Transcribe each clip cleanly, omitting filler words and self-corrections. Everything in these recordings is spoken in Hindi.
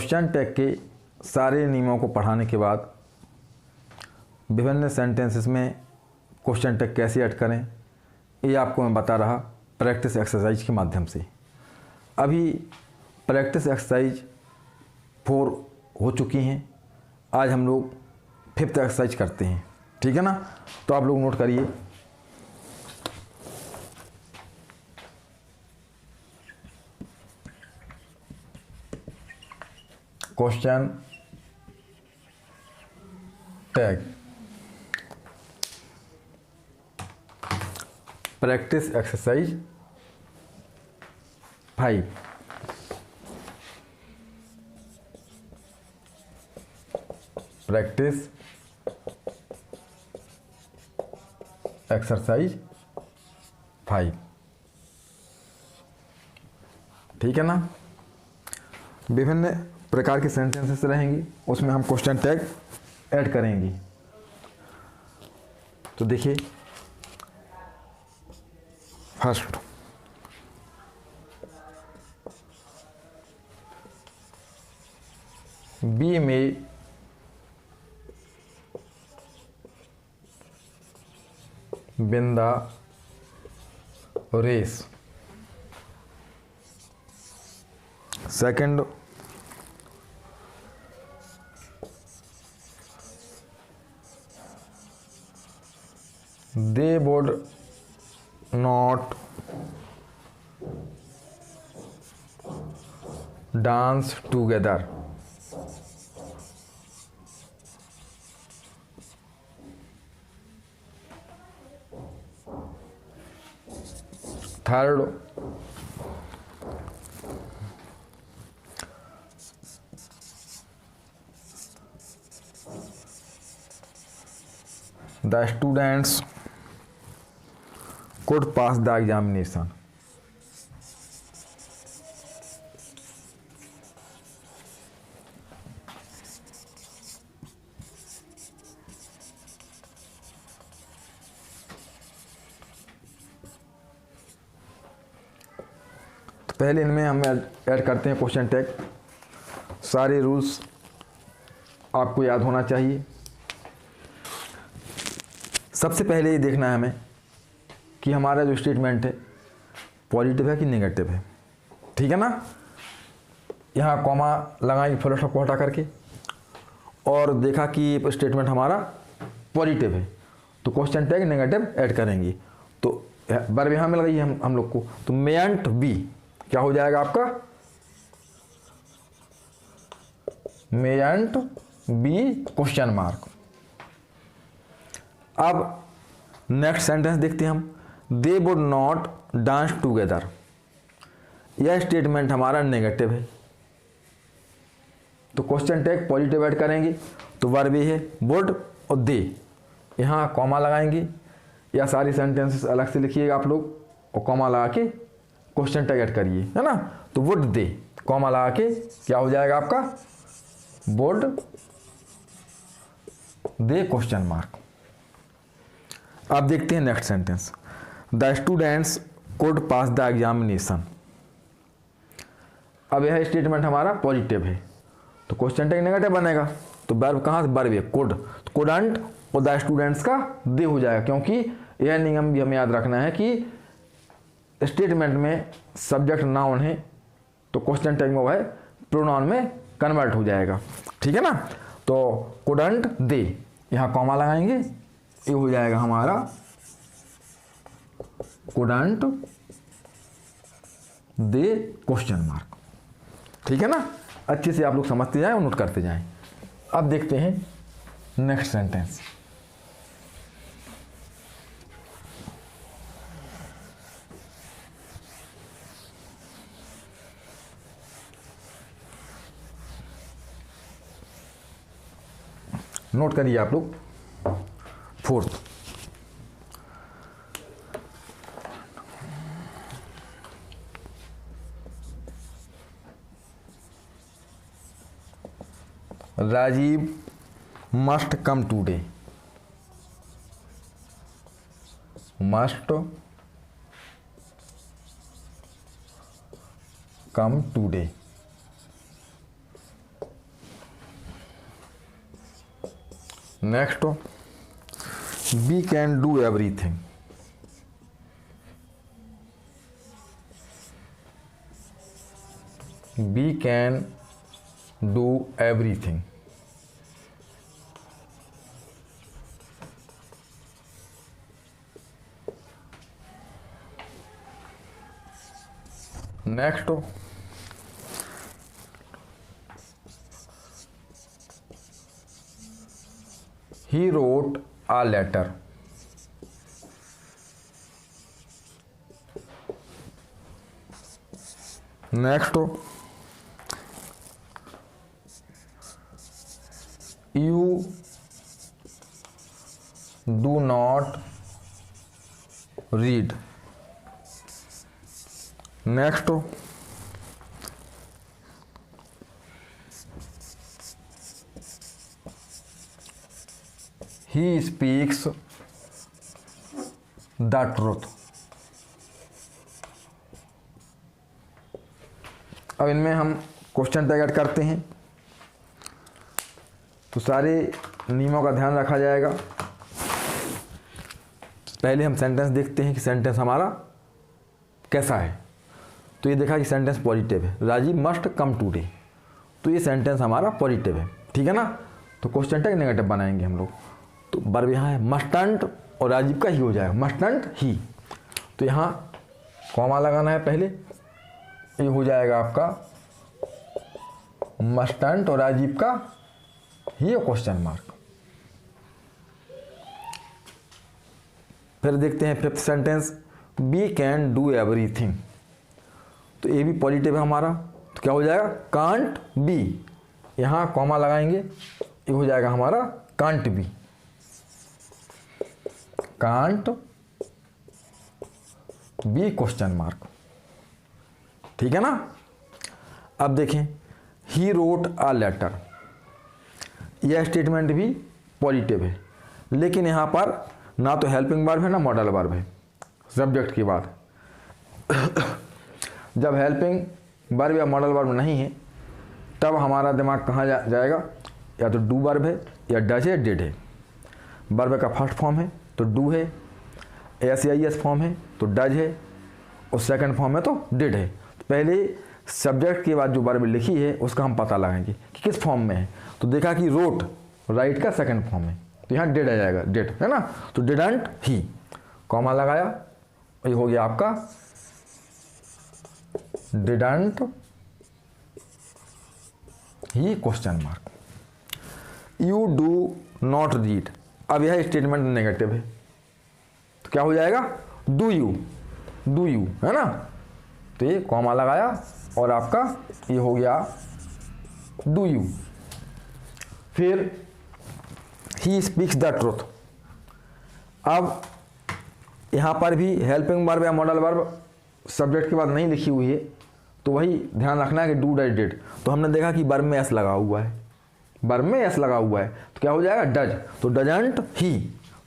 क्वेश्चन टैग के सारे नियमों को पढ़ाने के बाद विभिन्न सेंटेंसेस में क्वेश्चन टैग कैसे ऐड करें ये आपको मैं बता रहा प्रैक्टिस एक्सरसाइज के माध्यम से। अभी प्रैक्टिस एक्सरसाइज 4 हो चुकी हैं, आज हम लोग 5th एक्सरसाइज करते हैं, ठीक है ना। तो आप लोग नोट करिए। Question tag practice exercise 5। Practice exercise 5, ठीक है ना। विभिन्न प्रकार के सेंटेंसेस रहेंगी, उसमें हम क्वेश्चन टैग ऐड करेंगे। तो देखिए, फर्स्ट बी में बिंदा रेस। Second, they would not dance together। Third, the students could pass the examination। तो पहले इनमें हम ऐड करते हैं क्वेश्चन टैग। सारे रूल्स आपको याद होना चाहिए। सबसे पहले ये देखना है हमें कि हमारा जो स्टेटमेंट है पॉजिटिव है कि नेगेटिव है, ठीक है ना। यहाँ कॉमा लगाएंगे फुल स्टॉप को हटा करके, और देखा कि ये स्टेटमेंट हमारा पॉजिटिव है तो क्वेश्चन टैग नेगेटिव ऐड करेंगे। तो वर्ब यहाँ में लगाइए हम लोग को, तो मेंट बी क्या हो जाएगा आपका, मेंट बी क्वेश्चन मार्क। अब नेक्स्ट सेंटेंस देखते हैं हम, they would not dance together. यह स्टेटमेंट हमारा नेगेटिव है तो क्वेश्चन टैग पॉजिटिव ऐड करेंगे। तो वर्ब ये है वुड और दे, यहाँ कॉमा लगाएंगे, या सारी सेंटेंसेस अलग से लिखिएगा आप लोग और कॉमा लगा के क्वेश्चन टैग ऐड करिए, है ना। तो वुड दे कॉमा लगा के क्या हो जाएगा आपका, वुड दे क्वेश्चन मार्क। अब देखते हैं next sentence, the students could pass the examination. अब यह स्टेटमेंट हमारा पॉजिटिव है तो क्वेश्चन टैग नेगेटिव बनेगा। तो वर्ब कहाँ से, वर्ब है कुड, कुडंट और द स्टूडेंट्स का दे हो जाएगा, क्योंकि यह नियम भी हमें याद रखना है कि स्टेटमेंट में सब्जेक्ट नाउन है तो क्वेश्चन टैग में वो है प्रोनाउन में कन्वर्ट हो जाएगा, ठीक है ना। तो कुडंट दे, यहाँ कॉमा लगाएंगे, ये हो जाएगा हमारा कुडंट दे क्वेश्चन मार्क, ठीक है ना। अच्छे से आप लोग समझते जाएं और नोट करते जाएं। अब देखते हैं नेक्स्ट सेंटेंस, नोट करिए आप लोग। Fourth, Rajiv must come today. Must come today. Next, we can do everything. We can do everything. Next, he wrote a letter। Next, you do not read। Next, he speaks the truth। अब इनमें हम क्वेश्चन टैग ऐड करते हैं, तो सारे नियमों का ध्यान रखा जाएगा। पहले हम सेंटेंस देखते हैं कि सेंटेंस हमारा कैसा है। तो ये देखा कि सेंटेंस पॉजिटिव है, राजीव मस्ट कम टुडे, तो ये सेंटेंस हमारा पॉजिटिव है, ठीक है ना। तो क्वेश्चन टैग नेगेटिव बनाएंगे हम लोग। तो वर्ब यहाँ है मस्टंट और राजीव का ही हो जाएगा, मस्टंट ही। तो यहाँ कॉमा लगाना है पहले, ये हो जाएगा आपका मस्टंट और राजीव का ही क्वेश्चन मार्क। फिर देखते हैं fifth sentence, we can do everything. तो ये भी पॉजिटिव है हमारा, तो क्या हो जाएगा, कांट बी। यहाँ कॉमा लगाएंगे, ये हो जाएगा हमारा can't be, can't be question mark, ठीक है ना। अब देखें, ही रोट अ लेटर, यह स्टेटमेंट भी पॉजिटिव है, लेकिन यहाँ पर ना तो हेल्पिंग वर्ब है ना मॉडल वर्ब है सब्जेक्ट के बाद। जब हेल्पिंग वर्ब या मॉडल वर्ब नहीं है तब हमारा दिमाग कहाँ जाएगा, या तो डू वर्ब है या डज है, डिड है। वर्ब का फर्स्ट फॉर्म है तो डू है, एस फॉर्म है तो डज है, और सेकंड फॉर्म है तो डिड है। तो पहले सब्जेक्ट के बाद जो वर्ब लिखी है उसका हम पता लगाएंगे कि किस फॉर्म में है। तो देखा कि रोट राइट का सेकंड फॉर्म है, तो यहाँ डिड आ जाएगा, डिड है ना। तो डिडंट ही, कॉमा लगाया, ये हो गया आपका didn't he question mark. You do not read, अब यह स्टेटमेंट नेगेटिव है, तो क्या हो जाएगा, डू यू, डू यू है ना। तो ये कॉमा लगाया और आपका ये हो गया डू यू। फिर ही स्पीक्स द ट्रूथ। अब यहाँ पर भी हेल्पिंग वर्ब या मॉडल वर्ब सब्जेक्ट के बाद नहीं लिखी हुई है, तो वही ध्यान रखना है कि डू डज डिड। तो हमने देखा कि वर्ब में एस लगा हुआ है, वर्ब में एस लगा हुआ है, तो क्या हो जाएगा, डज। तो डजंट ही,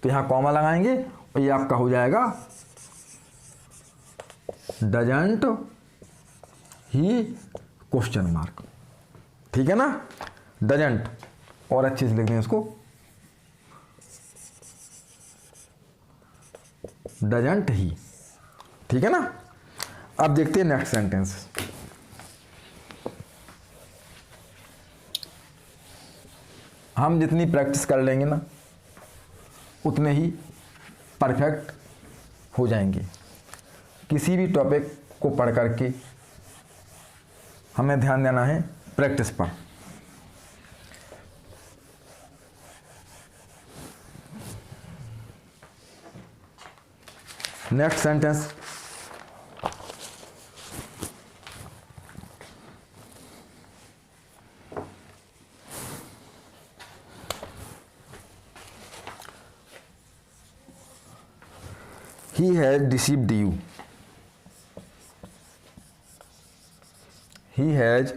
तो यहाँ कॉमा लगाएंगे और ये आपका हो जाएगा डजंट ही क्वेश्चन मार्क, ठीक है ना। डजंट और अच्छे से लिख दें इसको, डजंट ही, ठीक है ना। अब देखते हैं नेक्स्ट सेंटेंस। हम जितनी प्रैक्टिस कर लेंगे ना उतने ही परफेक्ट हो जाएंगे। किसी भी टॉपिक को पढ़ करके हमें ध्यान देना है प्रैक्टिस पर। Next sentence, he has deceived you, he has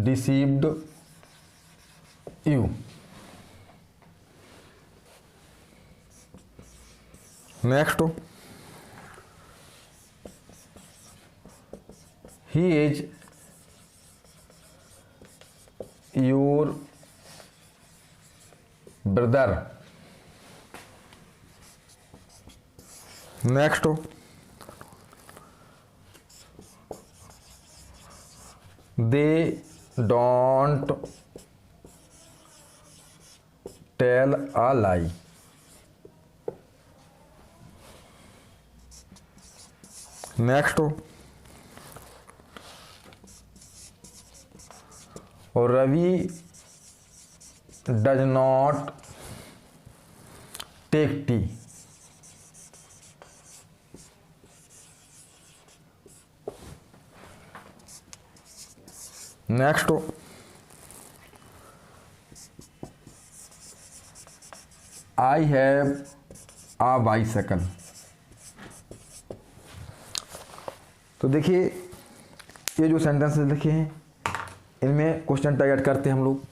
deceived you। Next, he is your brother. Next, they don't tell a lie. Next, और Ravi does not take tea. Next, I have a bicycle. तो देखिए ये जो सेंटेंसेस लिखे हैं इनमें क्वेश्चन टैग ऐड करते हैं हम लोग।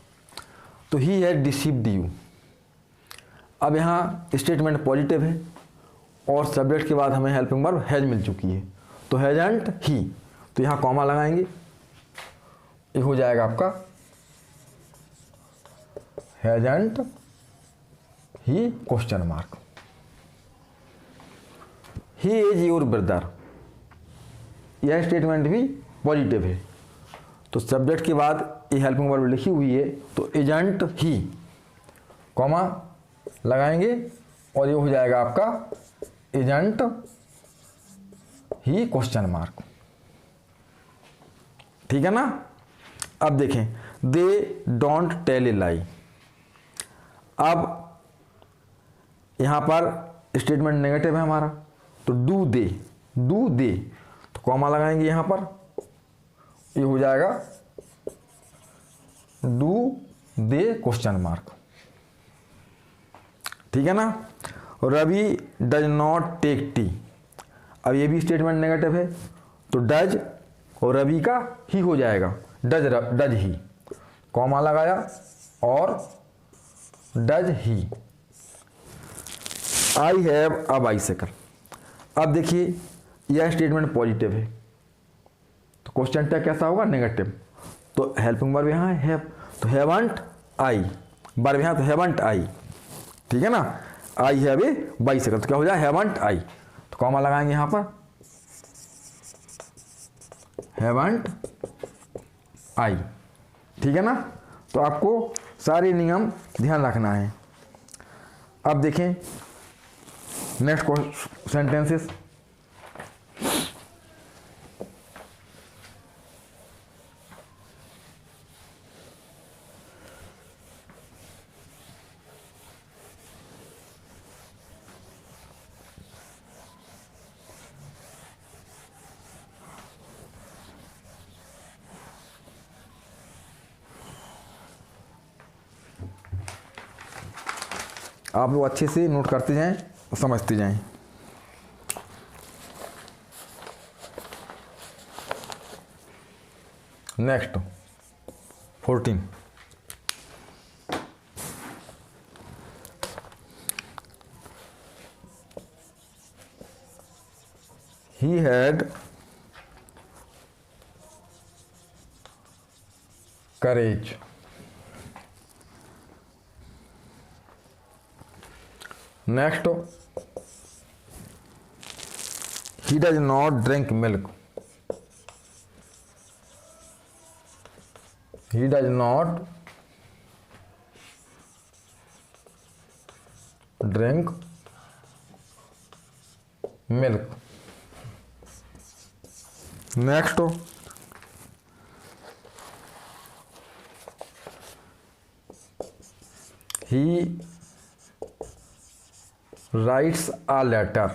तो ही हैड डिसीव्ड यू। अब यहाँ स्टेटमेंट पॉजिटिव है और सब्जेक्ट के बाद हमें हेल्पिंग वर्ब हैज मिल चुकी है, तो हैजंट ही, तो यहाँ कॉमा लगाएंगे, ये हो जाएगा आपका hasn't he question mark. He is your brother, यह स्टेटमेंट भी पॉजिटिव है, तो सब्जेक्ट के बाद ये हेल्पिंग वर्ब लिखी हुई है, तो एजेंट ही, कॉमा लगाएंगे और ये हो जाएगा आपका एजेंट ही क्वेश्चन मार्क। ठीक है ना। अब देखें, दे डोंट टेल ए लाई। अब यहां पर स्टेटमेंट नेगेटिव है हमारा, तो डू दे, तो कॉमा लगाएंगे यहां पर, ये हो जाएगा डू दे क्वेश्चन मार्क। ठीक है ना। और Ravi does not take tea. अब ये भी स्टेटमेंट नेगेटिव है, तो डज और रवि का ही हो जाएगा, डज ही, कॉमा लगाया और does he. I have a bicycle. अब देखिए यह स्टेटमेंट पॉजिटिव है, तो क्वेश्चन टैग कैसा होगा, नेगेटिव, तो हेल्पिंग वर्ब यहाँ है हैव, तो हैवंट आई, वर्ब यहाँ तो हैवंट आई। ठीक है ना। आई हैव ए बाइसाइकिल, तो क्या हो जाए हैवंट आई, तो कॉमा लगाएंगे यहाँ पर, हैवंट आई। ठीक है ना। तो आपको सारे नियम ध्यान रखना है। अब देखें नेक्स्ट सेंटेंसेस। आप लोग अच्छे से नोट करते जाएं और समझते जाएं। Next 14, he had courage। Next, he does not drink milk। he does not drink milk। Next, he writes a letter।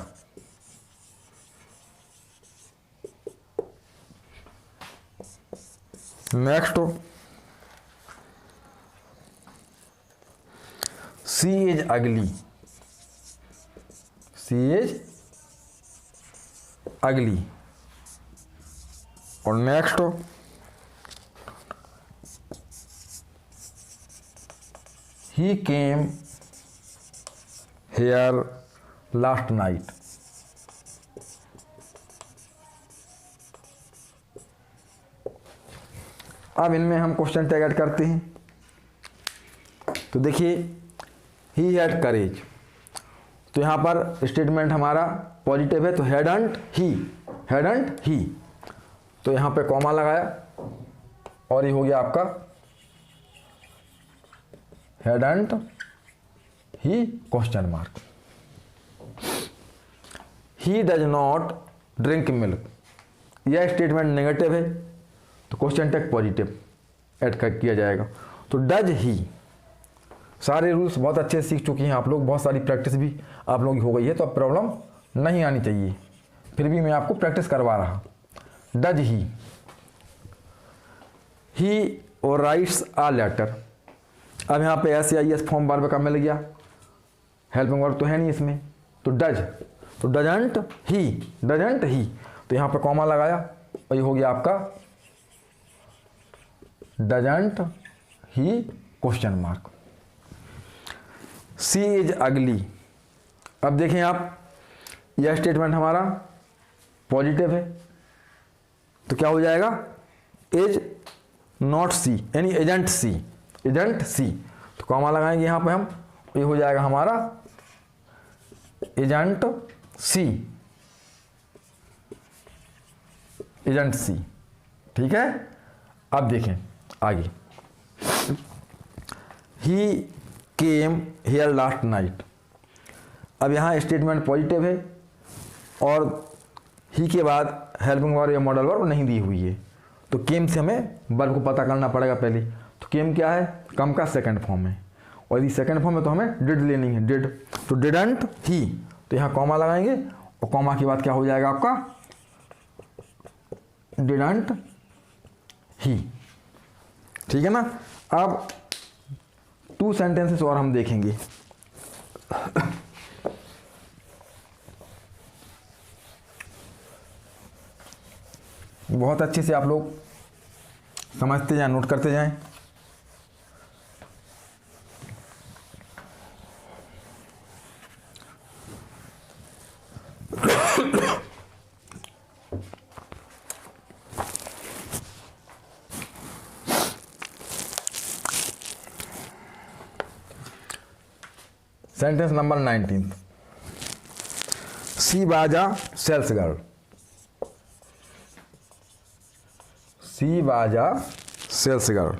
Next, she is ugly। she is ugly। और next, he came here last night। अब इनमें हम क्वेश्चन टैग ऐड करते हैं। तो देखिए ही हैड करेज, तो यहाँ पर स्टेटमेंट हमारा पॉजिटिव है, तो हैडंट ही, तो यहाँ पे कॉमा लगाया और ये हो गया आपका hadn't he question mark. He does not drink milk, यह स्टेटमेंट नेगेटिव है, तो क्वेश्चन टैग पॉजिटिव ऐड कर किया जाएगा। तो डज ही, सारे रूल्स बहुत अच्छे से सीख चुकी हैं आप लोग, बहुत सारी प्रैक्टिस भी आप लोगों की हो गई है, तो अब प्रॉब्लम नहीं आनी चाहिए, फिर भी मैं आपको प्रैक्टिस करवा रहा। डज ही और राइट्स आ लेटर, अब यहाँ पे SAIS फॉर्म बार का मिल गया, हेल्पिंग वर्ब तो है नहीं इसमें, तो डज, तो डजंट ही, तो यहाँ पे कॉमा लगाया और ये हो गया आपका doesn't he question mark. She is अगली, अब देखें आप, यह स्टेटमेंट हमारा पॉजिटिव है, तो क्या हो जाएगा इज नॉट सी, यानी एजेंट सी, तो कॉमा लगाएंगे यहाँ पे हम, ये हो जाएगा हमारा एजेंट सी, ठीक है। अब देखें आगे, ही केम हियर लास्ट नाइट, अब यहाँ स्टेटमेंट पॉजिटिव है और ही के बाद हेल्पिंग वर्ब या मॉडल वर्ब नहीं दी हुई है, तो केम से हमें वर्ब को पता करना पड़ेगा पहले, तो केम क्या है, कम का सेकंड फॉर्म है, और यदि सेकंड फॉर्म है तो हमें डिड लेनी है, डिड, तो डिडंट ही, तो यहाँ कॉमा लगाएंगे और कॉमा के बाद क्या हो जाएगा आपका डिडंट ही, ठीक है ना। अब 2 सेंटेंसेस और हम देखेंगे। बहुत अच्छे से आप लोग समझते जाएं, नोट करते जाएं। Sentence number 19, she was a sales girl, she was a sales girl,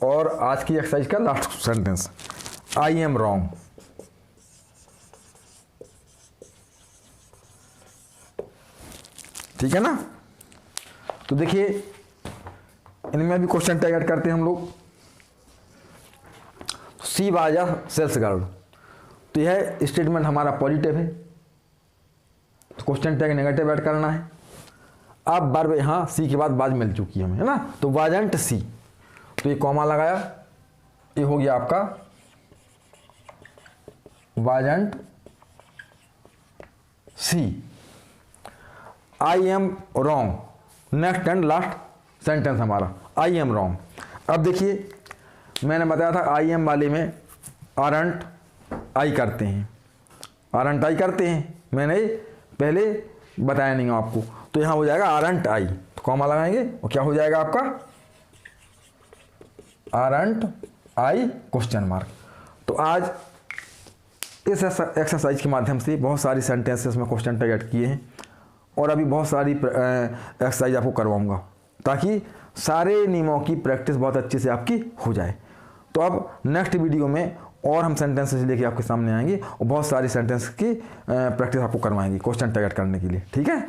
और आज की एक्सरसाइज का last sentence, I am wrong, ठीक है ना। तो देखिए इनमें भी क्वेश्चन टैग ऐड करते हैं हम लोग। She was a sales girl, तो यह स्टेटमेंट हमारा पॉजिटिव है, तो क्वेश्चन टैग नेगेटिव ऐड करना है। अब वर्ब यहाँ सी के बाद बाज मिल चुकी है हमें, है ना, तो वाजंट सी, तो ये कॉमा लगाया, ये हो गया आपका wasn't she. I am wrong, next and last sentence हमारा आई एम रॉन्ग। अब देखिए मैंने बताया था आई एम वाले में आरंट आई करते हैं, आरंट आई करते हैं, मैंने पहले बताया नहीं आपको, तो यहाँ हो जाएगा आरंट आई, तो कॉमा लगाएंगे और क्या हो जाएगा आपका आरंट आई क्वेश्चन मार्क। तो आज इस एक्सरसाइज के माध्यम से बहुत सारी सेंटेंसेस में क्वेश्चन टैग ऐड किए हैं, और अभी बहुत सारी एक्सरसाइज आपको करवाऊंगा ताकि सारे नियमों की प्रैक्टिस बहुत अच्छे से आपकी हो जाए। तो अब नेक्स्ट वीडियो में और हम सेंटेंसेस लेके आपके सामने आएंगे और बहुत सारी सेंटेंस की प्रैक्टिस आपको करवाएंगे क्वेश्चन टैग ऐड करने के लिए, ठीक है।